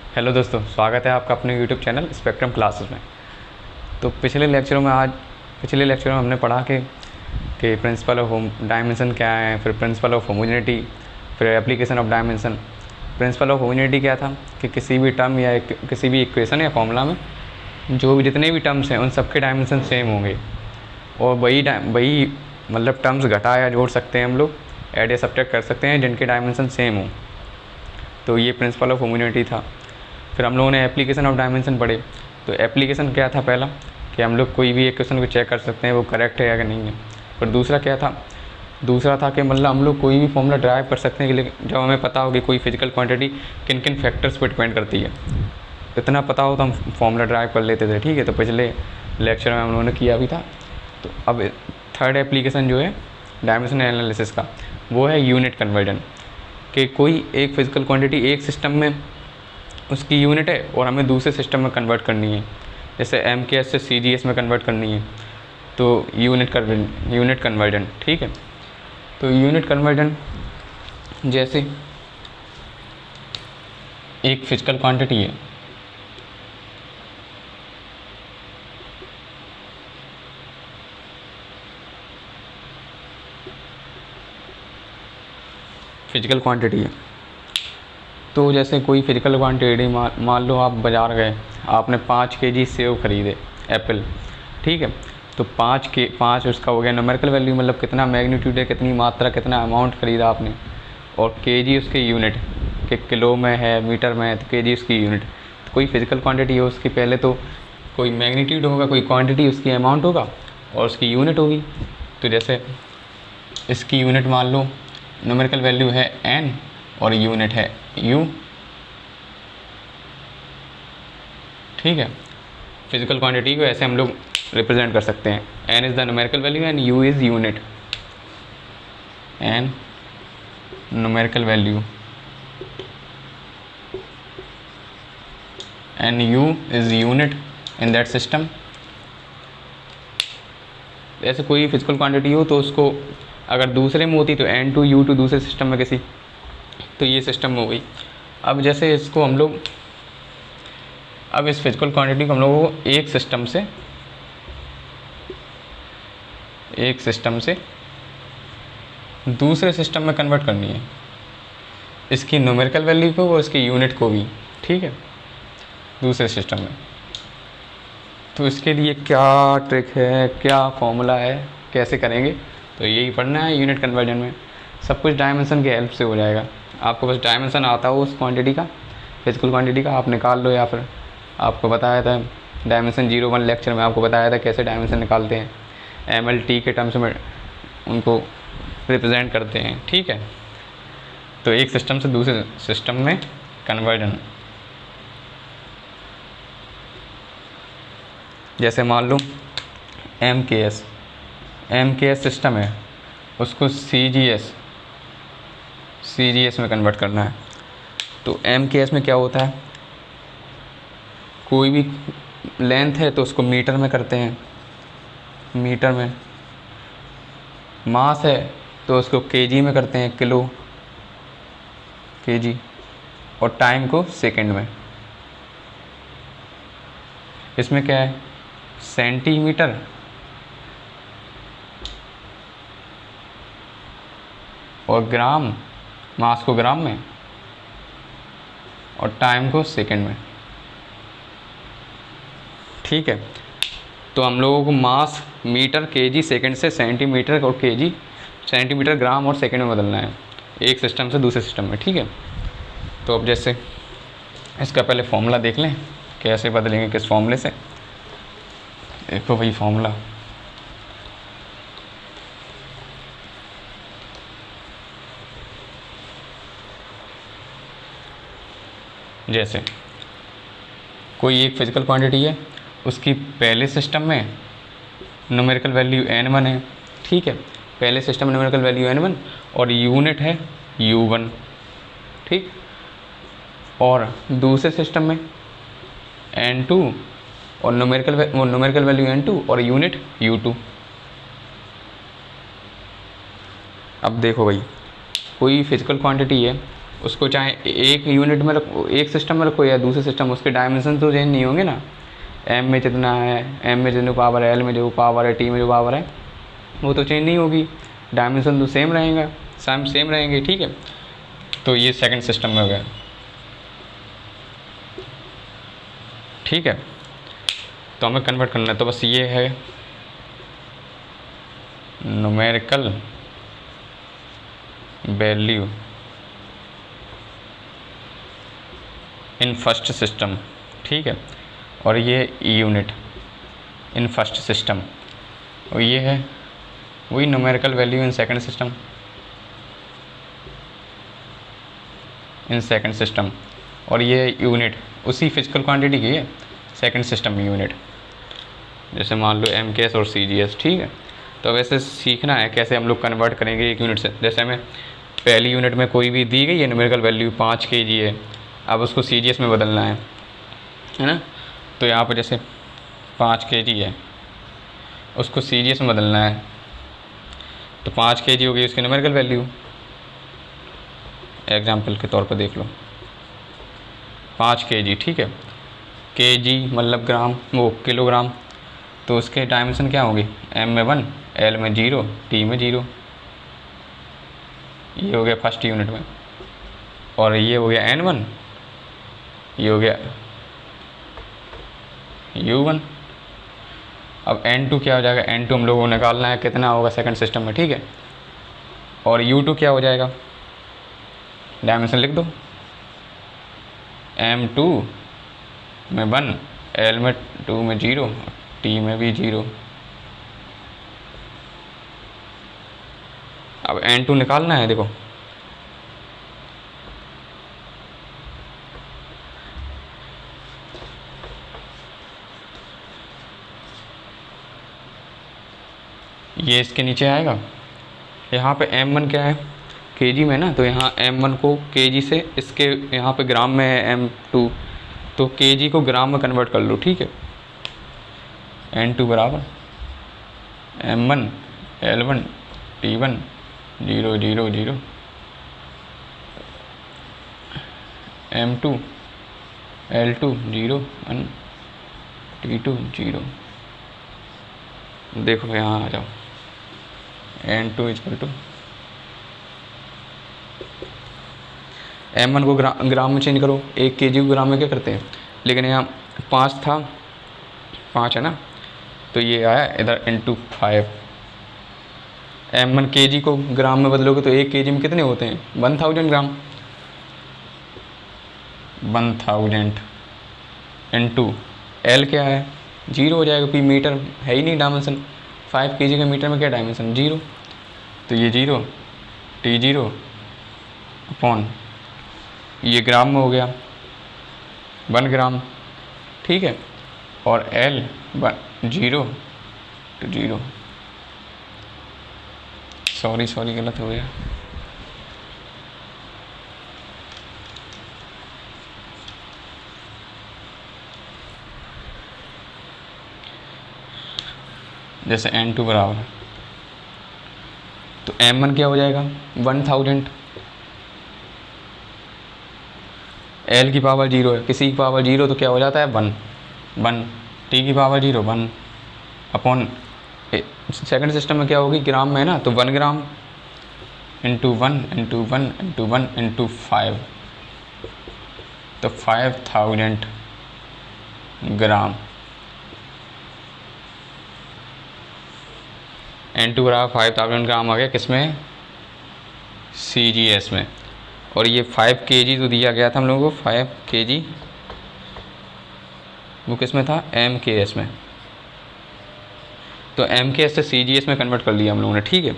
Hello दोस्तों, स्वागत है आपका अपने यूट्यूब चैनल स्पेक्ट्रम क्लासेस में। तो पिछले लेक्चरों में हमने पढ़ा कि प्रिंसिपल ऑफ डायमेंशन क्या है, फिर प्रिंसिपल ऑफ होमोजेनिटी, फिर application of dimension. Principle of homogeneity क्या था कि किसी भी टर्म या किसी भी इक्वेशन या फॉर्मूला में जो भी जितने भी टर्म्स हैं उन सबके डायमेंशन सेम होंगे, और वही मतलब टर्म्स घटा या जोड़ सकते हैं हम लोग, ऐड या सब्ट्रैक्ट कर सकते हैं जिनके डायमेंशन सेम हो। तो ये प्रिंसिपल ऑफ होमोजेनिटी था। फिर हम लोगों ने एप्लीकेशन ऑफ डायमेंशन पढ़े। तो एप्लीकेशन क्या था, पहला कि हम लोग कोई भी एक क्वेश्चन को चेक कर सकते हैं वो करेक्ट है या नहीं है। फिर दूसरा था कि मतलब हम लोग कोई भी फॉर्मूला ड्राइव कर सकते हैं, लेकिन जब हमें पता हो कि कोई फिजिकल क्वांटिटी किन किन फैक्टर्स पर डिपेंड करती है, इतना पता हो तो हम फॉर्मूला ड्राइव कर लेते थे। ठीक है, तो पिछले लेक्चर में हम लोगों ने किया भी था। तो अब थर्ड एप्लीकेशन जो है डायमेंशन एनालिसिस का, वो है यूनिट कन्वर्जन। कि कोई एक फिजिकल क्वांटिटी एक सिस्टम में उसकी यूनिट है और हमें दूसरे सिस्टम में कन्वर्ट करनी है, जैसे MKS से CGS में कन्वर्ट करनी है, तो यूनिट कन्वर्जन। ठीक है, तो यूनिट कन्वर्जन जैसे एक फिजिकल क्वांटिटी है, तो जैसे कोई फिजिकल क्वांटिटी मान लो आप बाज़ार गए, आपने 5 kg सेब खरीदे, एप्पल। ठीक है, तो 5 उसका हो गया न्यूमेरिकल वैल्यू, मतलब कितना मैग्नीट्यूड है, कितनी मात्रा, कितना अमाउंट ख़रीदा आपने, और kg उसकी यूनिट कि किलो में है, मीटर में है, तो kg उसकी यूनिट। तो कोई फिजिकल क्वांटिटी है, उसकी पहले तो कोई मैग्नीट्यूड होगा, कोई क्वांटिटी उसकी अमाउंट होगा और उसकी यूनिट होगी। तो जैसे इसकी यूनिट मान लो न्यूमेरिकल वैल्यू है n और यूनिट है u। ठीक है, फिजिकल क्वांटिटी को ऐसे हम लोग रिप्रेजेंट कर सकते हैं, n is the numerical value and u is unit. n numerical value and u is unit in that system. ऐसे कोई फिजिकल क्वांटिटी हो तो उसको अगर दूसरे में होती तो n2 u2 दूसरे सिस्टम में किसी, तो ये सिस्टम हो गई। अब जैसे इसको हम लोग, अब इस फिजिकल क्वांटिटी को हम लोगों को एक सिस्टम से दूसरे सिस्टम में कन्वर्ट करनी है, इसकी न्यूमेरिकल वैल्यू को और इसकी यूनिट को भी। ठीक है, दूसरे सिस्टम में। तो इसके लिए क्या ट्रिक है, क्या फॉर्मूला है, कैसे करेंगे, तो यही पढ़ना है यूनिट कन्वर्जन में। सब कुछ डायमेंशन की हेल्प से हो जाएगा। आपको बस डायमेंशन आता हो उस क्वांटिटी का, फिजिकल क्वांटिटी का, आप निकाल लो, या फिर आपको बताया था डायमेंशन 01 लेक्चर में, आपको बताया था कैसे डायमेंशन निकालते हैं, MLT के टर्म्स में उनको रिप्रेजेंट करते हैं। ठीक है, तो एक सिस्टम से दूसरे सिस्टम में कन्वर्जन। जैसे मान लो MKS सिस्टम है, उसको CGS में कन्वर्ट करना है। तो MKS में क्या होता है, कोई भी लेंथ है तो उसको मीटर में करते हैं, मीटर में। मास है तो उसको kg में करते हैं, किलो, kg, और टाइम को सेकंड में। इसमें क्या है, सेंटीमीटर और ग्राम, मास को ग्राम में और टाइम को सेकंड में। ठीक है, तो हम लोगों को मास मीटर, kg, सेकंड से सेंटीमीटर और kg, सेंटीमीटर, ग्राम और सेकंड में बदलना है, एक सिस्टम से दूसरे सिस्टम में। ठीक है, तो अब जैसे इसका पहले फॉर्मूला देख लें, कैसे बदलेंगे, किस फॉर्मूले से। देखो भाई फॉर्मूला, जैसे कोई एक फिजिकल क्वांटिटी है, उसकी पहले सिस्टम में न्यूमेरिकल वैल्यू n1 है। ठीक है, पहले सिस्टम में न्यूमेरिकल वैल्यू n1 और यूनिट है u1। ठीक, और दूसरे सिस्टम में n2 और न्यूमेरिकल वैल्यू n2 और यूनिट u2। अब देखो भाई, कोई फिजिकल क्वांटिटी है उसको चाहे एक यूनिट में रखो, एक सिस्टम में रखो या दूसरे सिस्टम, उसके डायमेंशन तो चेंज नहीं होंगे ना। एम में जितना है, एम में जितनी पावर है, एल में जो पावर है, टी में जो पावर है, वो तो चेंज नहीं होगी, डायमेंशन तो सेम रहेगा, सेम रहेंगे, ठीक है। तो ये सेकंड सिस्टम में हो गया, ठीक है। तो हमें कन्वर्ट करना है, तो बस ये है numerical value in first system, ठीक है। और ये यूनिट इन फर्स्ट सिस्टम, और ये है वही numerical value in second system, और ये यूनिट उसी फिजिकल क्वांटिटी की है सेकंड सिस्टम में यूनिट, जैसे मान लो MKS और CGS, ठीक है। तो वैसे सीखना है कैसे हम लोग कन्वर्ट करेंगे एक यूनिट से। जैसे हमें पहली यूनिट में कोई भी दी गई है न्यूमेरिकल वैल्यू 5 kg है, अब उसको CGS में बदलना है ना। तो यहाँ पर जैसे 5 kg है, उसको CGS में बदलना है, तो 5 kg हो गई उसकी न्यूमेरिकल वैल्यू। एग्जाम्पल के तौर पर देख लो, 5 kg, ठीक है। kg मतलब ग्राम, वो किलोग्राम, तो उसके डायमेंशन क्या होंगे, M में 1, L में 0, T में 0। ये हो गया फर्स्ट यूनिट में, और ये हो गया N1, ये हो गया U1। अब N2 क्या हो जाएगा, N2 हम लोगों को निकालना है कितना होगा सेकंड सिस्टम में, ठीक है। और U2 क्या हो जाएगा, डायमेंशन लिख दो, M2 में 1, L में 2 में 0, T में भी 0। अब N2 निकालना है, देखो ये इसके नीचे आएगा। यहाँ पे M1 क्या है, kg में ना, तो यहाँ M1 को kg से, इसके यहाँ पे ग्राम में है M2, तो kg को ग्राम में कन्वर्ट कर लो, ठीक है। N2 बराबर M1 L1 T1 0 0 0, M2 L2 0 1 T2 0। देखो यहाँ आ जाओ, N2 = M1 को ग्राम में चेंज करो, 1 kg को ग्राम में क्या करते हैं, लेकिन यहाँ 5 था, 5 है ना, तो ये आया इधर इंटू 5। M1 kg को ग्राम में बदलोगे तो 1 kg में कितने होते हैं, 1000 ग्राम, 1000 इंटू L क्या है, 0 हो जाएगा, क्योंकि मीटर है ही नहीं डायमेंशन, 5 kg के मीटर में क्या डायमेंशन, 0, तो ये 0 T0 अपॉन ये ग्राम में हो गया 1 ग्राम, ठीक है। और L 0 to 0, सॉरी गलत हो गया, जैसे N2 बराबर, तो M1 क्या हो जाएगा 1000, L की पावर 0 है, किसी की पावर 0 तो क्या हो जाता है 1 1, T की पावर 0 1 अपॉन सेकंड सिस्टम में क्या होगी, ग्राम में है ना, तो 1 gram into 1 into 1 into 1 into 5, तो 5000 ग्राम। N2 बराबर 5000 ग्राम आ गया, किसमें, CGS में। और ये 5 kg तो दिया गया था हम लोगों को, 5 kg वो किस में था, MKS में, तो MKS से CGS में कन्वर्ट कर लिया हम लोगों ने, ठीक है।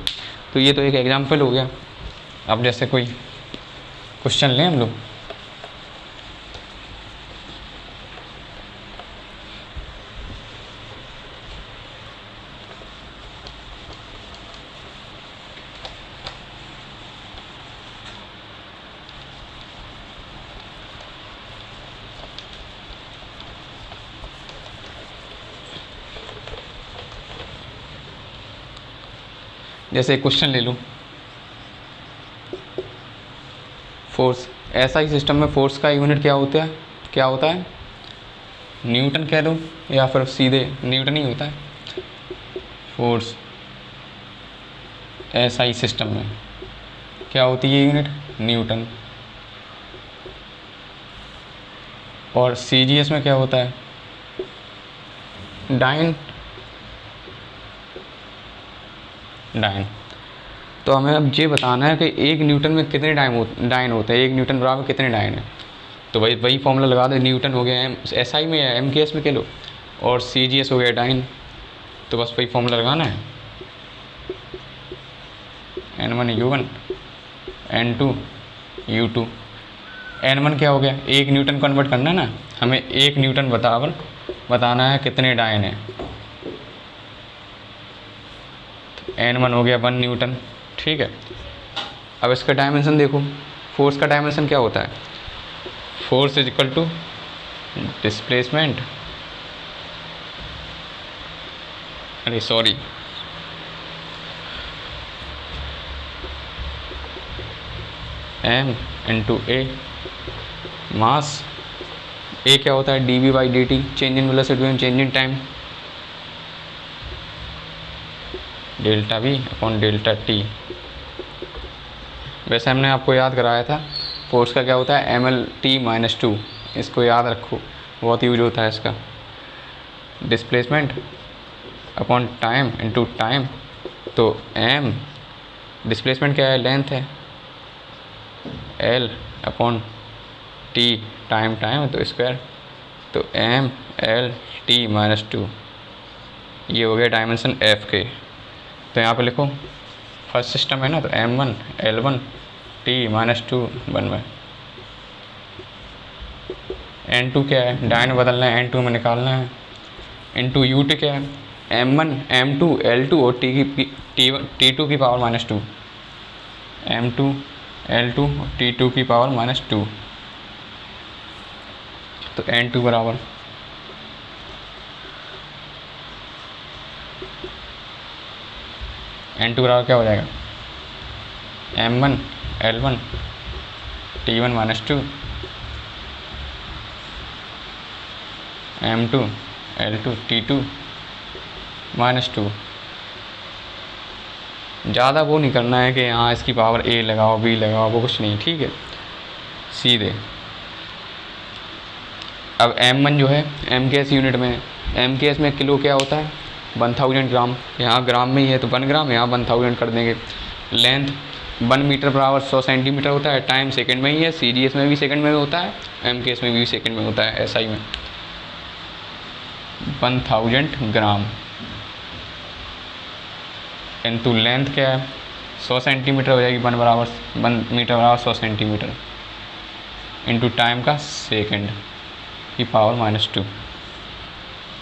तो ये तो एक एग्जांपल हो गया। अब जैसे कोई क्वेश्चन लें हम लोग, जैसे क्वेश्चन ले लूँ फोर्स, ऐसा ही सिस्टम में फोर्स का यूनिट क्या होता है न्यूटन कह दो या फिर सीधे न्यूटन ही होता है। फोर्स ऐसा ही सिस्टम में क्या होती है यूनिट, न्यूटन। और सीजीएस में क्या होता है, डाइन। तो हमें अब ये बताना है कि 1 न्यूटन में कितने डाइन होते हैं, 1 न्यूटन बराबर कितने डाइन है। तो वही फॉर्मूला लगा दे, न्यूटन हो गया एसआई में या एमकेएस में किलो, और सीजीएस हो गया डाइन। तो बस वही फॉर्मूला लगाना है, N1 U1 N2 U2। N1 क्या हो गया, 1 न्यूटन कन्वर्ट करना है ना हमें, 1 न्यूटन बराबर बताना है कितने डाइन है। N1 हो गया 1 न्यूटन, ठीक है। अब इसका डायमेंशन देखो, फोर्स का डायमेंशन क्या होता है, force is equal to displacement, m into a, mass. A क्या होता है, dv/dt, change in velocity and change in time, delta v upon delta t। वैसे हमने आपको याद कराया था फोर्स का क्या होता है, mlt-2, इसको याद रखो, बहुत यूज होता है इसका। Displacement upon time into time, तो m डिस्प्लेसमेंट क्या है, लेंथ है, l अपॉन t टाइम तो स्क्वायर, तो mlt-2, ये हो गया डायमेंशन f के। तो यहाँ पे लिखो फर्स्ट सिस्टम है ना, तो m1 l1 t-2 1/, n2 क्या है, डायन बदलना है, n2 में निकालना है, इंटू u2 क्या है, m1 m2 l2 और t2 की पावर -2, m2 l2 और t2 की पावर -2। तो n2 बराबर क्या हो जाएगा, m1 l1 t1 -2 m2 l2 t2 -2। ज़्यादा वो नहीं करना है कि हाँ इसकी पावर a लगाओ b लगाओ, वो कुछ नहीं, ठीक है, सीधे। अब m1 जो है mks यूनिट में, mks में किलो क्या होता है, 1000 ग्राम, यहाँ ग्राम में ही है तो 1 ग्राम, यहाँ 1000 कर देंगे। लेंथ 1 मीटर बराबर 100 सेंटीमीटर होता है, टाइम सेकंड में ही है, सीजीएस में भी सेकंड में होता है, एमकेएस में भी सेकंड में होता है, एसआई में 1000 ग्राम इंटू लेंथ क्या है 100 सेंटीमीटर हो जाएगी, 1 मीटर बराबर 100 सेंटीमीटर, इंटू टाइम का सेकंड की power -2,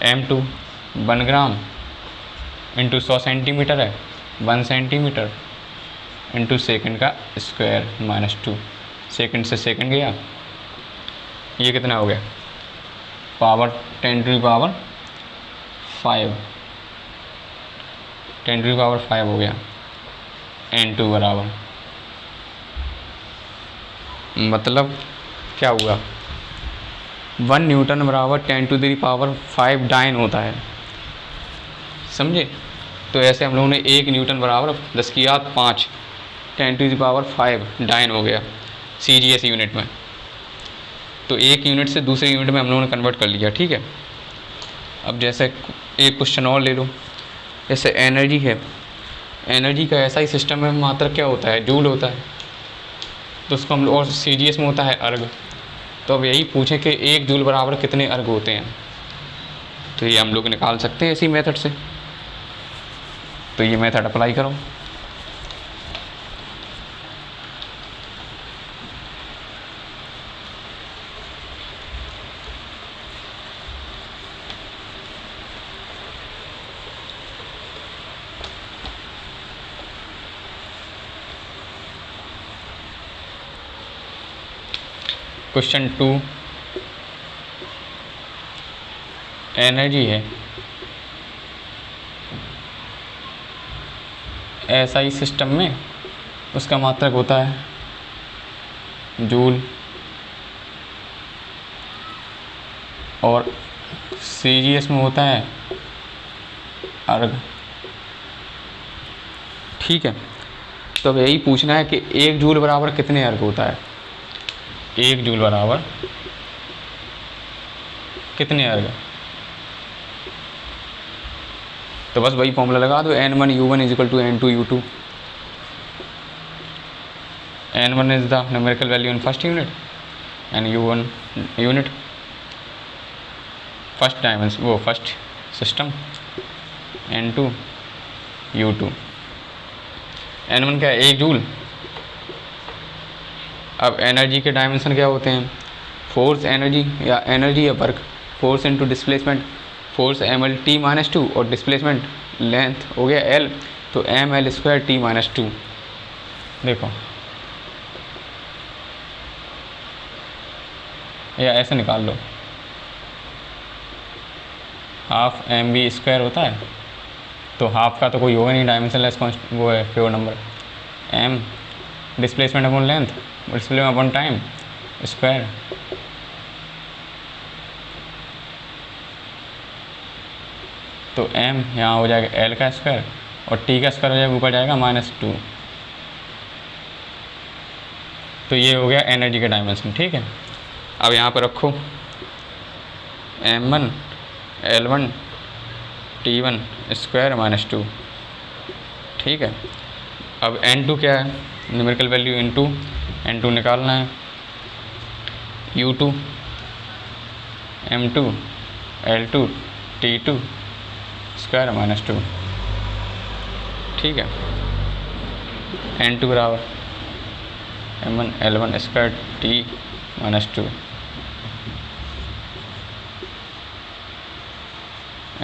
m2 1 gram into 100 centimetre है 1 सेंटीमीटर, इंटू सेकंड का स्क्वायर -2, सेकंड से सेकंड गया, ये कितना हो गया, पावर 10⁵ 5, 10⁵ हो गया, n2 बराबर, मतलब क्या हुआ, 1 न्यूटन बराबर 10⁵ डाइन होता है, समझे। तो ऐसे हम लोगों ने 1 न्यूटन बराबर 10⁵ 10⁵ डाइन हो गया सीजीएस यूनिट में। तो एक यूनिट से दूसरे यूनिट में हम लोगों ने कन्वर्ट कर लिया, ठीक है। अब जैसे एक क्वेश्चन और ले लो, जैसे एनर्जी है, एनर्जी का ऐसा ही सिस्टम में मात्रक क्या होता है, जूल होता है, तो उसको हम लोग, और सीजीएस में होता है अर्ग। तो अब यही पूछें कि 1 जूल बराबर कितने अर्ग होते हैं, तो ये हम लोग निकाल सकते हैं इसी मेथड से। तो ये मेथड अप्लाई करो। क्वेश्चन 2, एनर्जी है, ऐसा ही सिस्टम में उसका मात्रक होता है जूल और सीजीएस में होता है अर्ग। ठीक है, तो अब यही पूछना है कि 1 जूल बराबर कितने अर्ग होता है। 1 जूल बराबर कितने अर्ग, तो बस वही फॉर्मूला लगा दो, N1U1 = N2U2। N1 is the numerical value in first unit and U1 unit first dimension, वो first system, N2 U2। N1 क्या है, 1 जूल। अब एनर्जी के डायमेंशन क्या होते हैं, फोर्स एनर्जी या work, force into displacement, force mL/t-2 और डिस्प्लेसमेंट लेंथ हो गया L, तो mL²t-2। देखो या ऐसे निकाल लो, हाफ mv² होता है, तो हाफ का तो कोई होगा नहीं, डायमेंशनलेस वो है pure number. m displacement upon length, displacement upon time square, तो m यहाँ हो जाएगा l का स्क्वायर और t का स्क्वायर हो जाएगा, ऊपर जाएगा -2। तो ये हो गया एनर्जी का डायमेंशन। ठीक है, अब यहाँ पर रखो m1 L1 T1 स्क्वायर -2। ठीक है, अब N2 क्या है, न्यूमेरिकल वैल्यू इनटू N2 निकालना है, U2 M2 L2 T2 square -2। ठीक है, N2 बराबर M1 L1 square T-2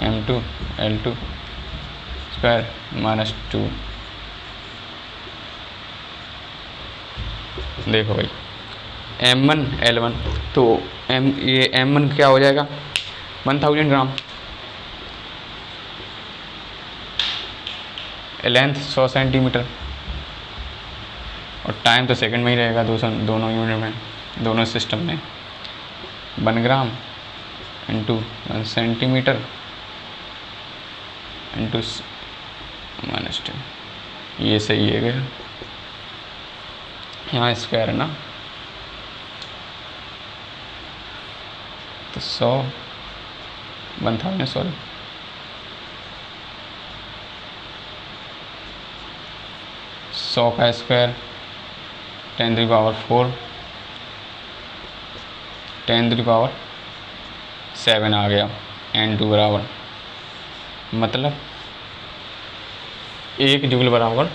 M2 L2 square -2। देखो भाई M1 L1, तो ये M1 क्या हो जाएगा 1000 ग्राम, लेंथ 100 सेंटीमीटर और टाइम तो सेकंड में ही रहेगा, दोनों यूनिट में, दोनों सिस्टम में। 1 ग्राम इंटू 1 सेंटीमीटर इंटू -2, ये सही है क्या, यहाँ स्क्वायर है ना, तो 1000 सॉरी 100 का स्क्वायर 10⁴ 10⁷ आ गया। N2 बराबर मतलब 1 जूल बराबर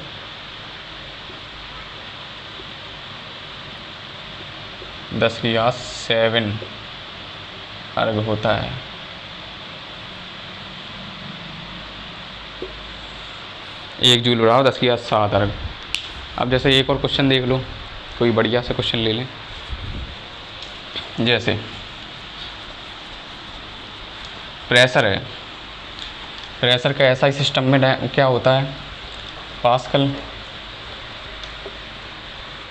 10⁷ अर्ग होता है। एक जूल बराबर 10⁷ अर्ग। अब जैसे एक और क्वेश्चन देख लो, कोई बढ़िया सा क्वेश्चन ले लें। जैसे प्रेशर है, प्रेशर का ऐसा ही सिस्टम में क्या होता है, पास्कल।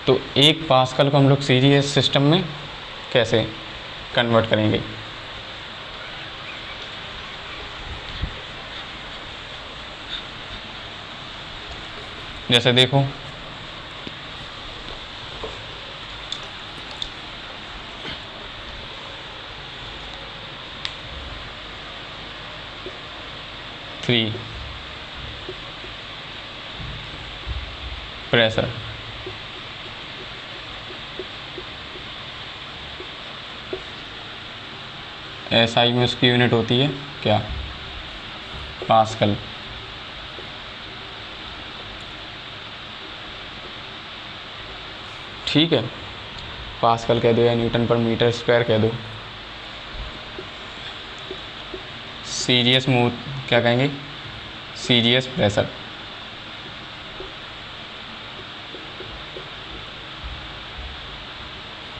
तो 1 पास्कल को हम लोग सीजीएस सिस्टम में कैसे कन्वर्ट करेंगे। जैसे देखो प्रेशर एसआई में उसकी यूनिट होती है क्या, पास्कल। ठीक है, पास्कल कह दो या न्यूटन पर मीटर स्क्वायर कह दो। सीजीएस में क्या कहेंगे, सीजीएस प्रेशर।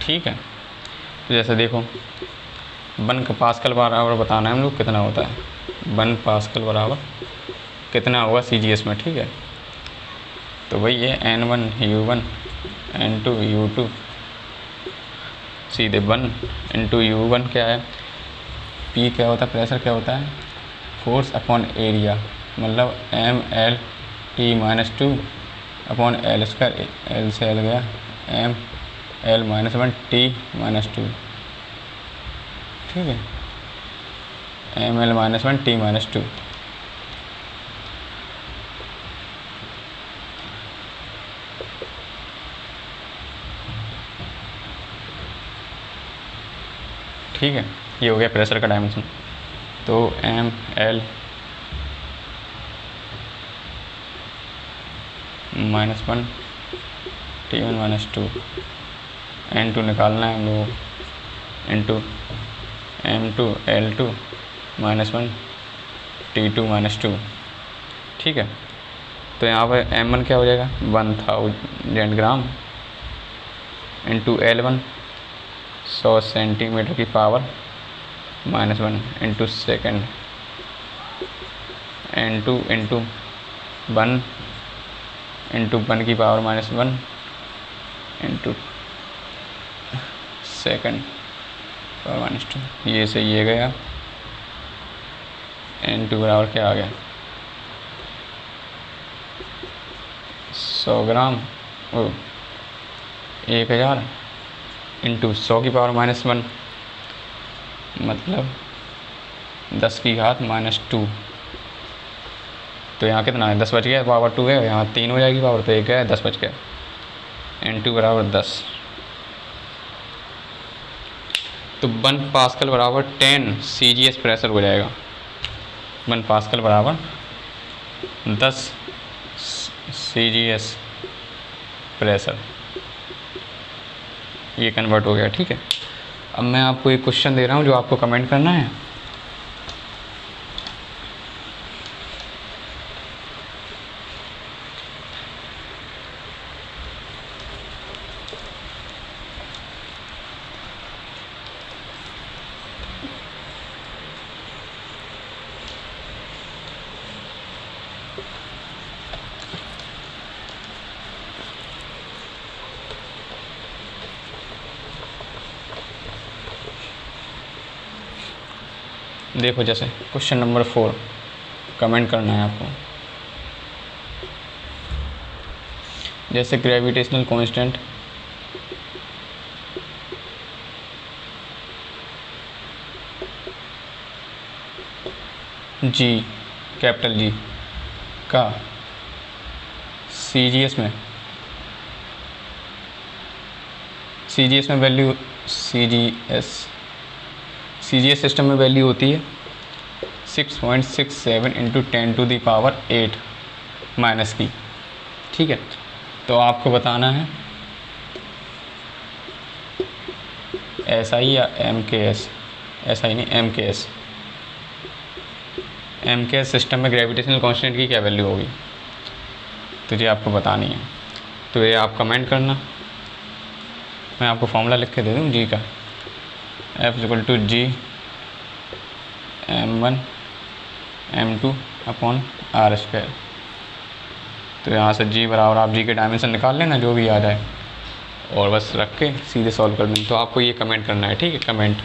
ठीक है, तो जैसे देखो 1 पास्कल बराबर बताना है हम लोग कितना होता है, 1 पास्कल बराबर कितना होगा सीजीएस में। ठीक है, तो वही है N1 U1 N2 U2 सीधे 1 इंटू U1 क्या है, P क्या होता है, प्रेशर क्या होता है, फोर्स अपॉन एरिया, मतलब ML/T-2 अपॉन L², L से L गया, ML-1T-2, ठीक है, ML-1T-2। ठीक है, ये हो गया प्रेशर का डायमेंशन। तो ML -1 T1 - 2 N2 निकालना है हम लोग, इंटू M2 L2 -1 T2 - 2, ठीक है। तो यहाँ पर M1 क्या हो जाएगा, 1000 ग्राम इंटू L1 100 सेंटीमीटर की power -1 into second, N2 into 1 into 1 की पावर -1 इंटू सेकेंड पावर -2, ये से ये गया, N2 बराबर क्या आ गया, 100 ग्राम 1000 इंटू 100 की पावर -1, मतलब 10 की घात -2। तो यहाँ कितना है, 10 बच गया, पावर 2 है, यहाँ 3 हो जाएगी पावर, तो 1 है, 10 बच गया, N2 बराबर 10। तो 1 पास्कल बराबर 10 CGS प्रेशर हो जाएगा, 1 पास्कल बराबर 10 CGS प्रेशर, ये कन्वर्ट हो गया, ठीक है। अब मैं आपको एक क्वेश्चन दे रहा हूँ जो आपको कमेंट करना है। देखो, जैसे क्वेश्चन नंबर 4 कमेंट करना है आपको। जैसे gravitational constant G, capital G का CGS में वैल्यू, CGS सिस्टम में वैल्यू होती है 6.67 इंटू 10⁸ माइनस की, ठीक है। तो आपको बताना है SI या MKS, SI नहीं MKS, MKS सिस्टम में ग्रेविटेशनल कांस्टेंट की क्या वैल्यू होगी, तो ये आपको बतानी है। तो ये आप कमेंट करना, मैं आपको फॉर्मूला लिख के दे दूँ G का, F=G M1 M2 upon R²। तो यहाँ से G बराबर, आप G के डायमेंशन निकाल लेना जो भी आ जाए, और बस रख के सीधे सॉल्व कर दें। तो आपको ये कमेंट करना है, ठीक है, कमेंट।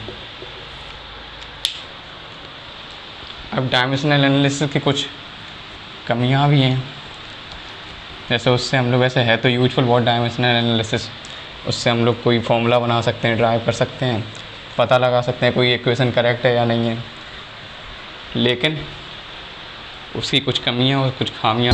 अब डायमेंशनल एनालिसिस की कुछ कमियां भी हैं, जैसे उससे हम लोग, वैसे है तो यूजफुल बहुत डायमेंशनल एनालिसिस, उससे हम लोग कोई फॉर्मूला बना सकते हैं, ड्राइव कर सकते हैं, पता लगा सकते हैं कोई इक्वेशन करेक्ट है या नहीं है, लेकिन उसकी कुछ कमियां और कुछ खामियां